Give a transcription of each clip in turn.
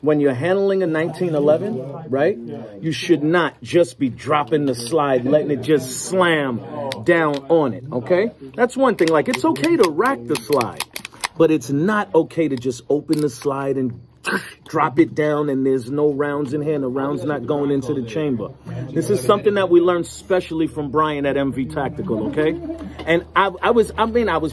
when you're handling a 1911, right, you should not just be dropping the slide, letting it just slam down on it, okay? That's one thing. Like, it's okay to rack the slide, but it's not okay to just open the slide and drop it down and there's no rounds in here and the rounds not going into the chamber. This is something that we learned specially from Brian at MV Tactical, okay? And I was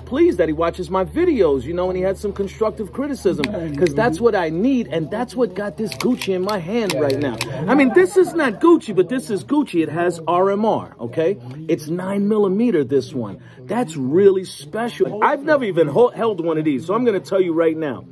pleased that he watches my videos, you know, and he had some constructive criticism, because that's what I need, and that's what got this Gucci in my hand right now. I mean, this is not Gucci, but this is Gucci. It has RMR, okay? It's 9mm, this one. That's really special. I've never even held one of these, so I'm going to tell you right now.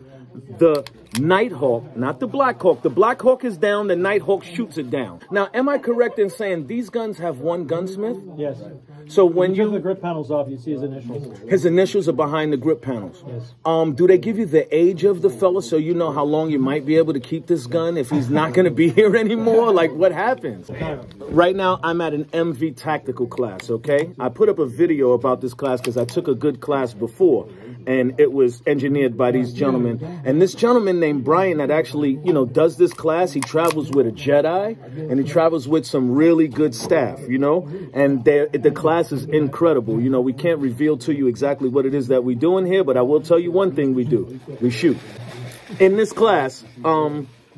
The Nighthawk, not the Black Hawk. The Black Hawk is down, the Nighthawk shoots it down. Now, am I correct in saying these guns have one gunsmith? Yes. So when you turn the grip panels off, you see his initials. His initials are behind the grip panels. Yes. Do they give you the age of the fella so you know how long you might be able to keep this gun if he's not going to be here anymore? Like, what happens? Right now, I'm at an MV Tactical class, okay? I put up a video about this class because I took a good class before, and it was engineered by these gentlemen. And this gentleman named Brian that actually, you know, does this class, he travels with a Jedi, and he travels with some really good staff, you know? And the class is incredible. You know, we can't reveal to you exactly what it is that we do in here, but I will tell you one thing we do. We shoot. In this class,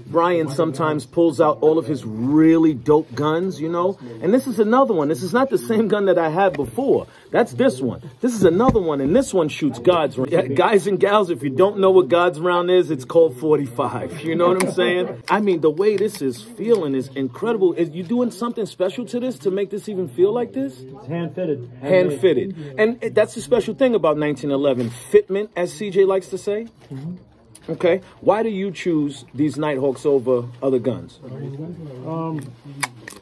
Brian sometimes pulls out all of his really dope guns, you know, and this is another one. This is not the same gun that I had before. That's this one. This is another one, and this one shoots God's round. Yeah, guys and gals, if you don't know what God's round is, it's called 45. You know what I'm saying? I mean, the way this is feeling is incredible. Is you doing something special to this to make this even feel like this? It's hand-fitted. Hand-fitted. And that's the special thing about 1911. Fitment, as CJ likes to say. Mm-hmm. Okay, why do you choose these Nighthawks over other guns?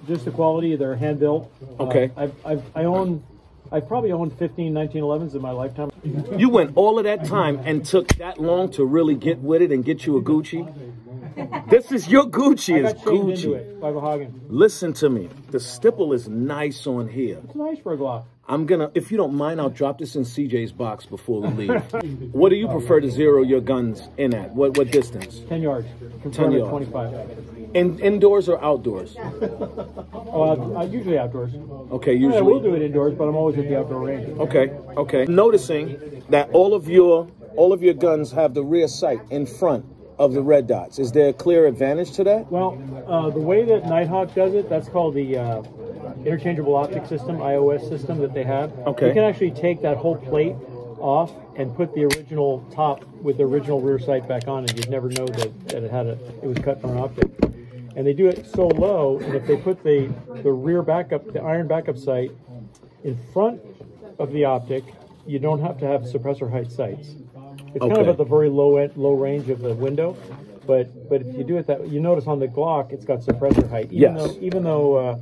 Just the quality. They're hand built. Okay. I've probably owned 15 1911s in my lifetime. You went all of that time and took that long to really get with it and get you a Gucci? This is your Gucci. Is Gucci. Into it by Vahagan. Listen to me. The stipple is nice on here. It's nice for a Glock. I'm gonna, if you don't mind, I'll drop this in CJ's box before we leave. What do you prefer to zero your guns in at? What distance? 10 yards. 10 yards. 25. Indoors or outdoors? Usually outdoors. Okay, usually. I will do it indoors, but I'm always at the outdoor range. Okay, okay. Noticing that all of your guns have the rear sight in front of the red dots. Is there a clear advantage to that? Well, the way that Nighthawk does it, that's called the interchangeable optic system, IOS system that they have. Okay. You can actually take that whole plate off and put the original top with the original rear sight back on, and you'd never know that it was cut from an optic. And they do it so low, and if they put the rear backup, the iron backup sight in front of the optic, you don't have to have suppressor height sights. It's kind of at the very low range of the window, but if you do it that, you notice on the Glock it's got suppressor height. Even though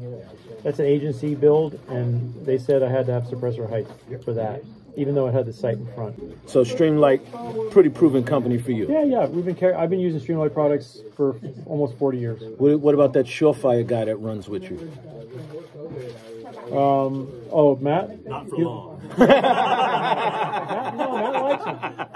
that's an agency build, and they said I had to have suppressor height for that, even though it had the sight in front. So Streamlight, pretty proven company for you. Yeah. I've been using Streamlight products for almost 40 years. What about that Surefire guy that runs with you? Matt? Not for long. Matt likes him.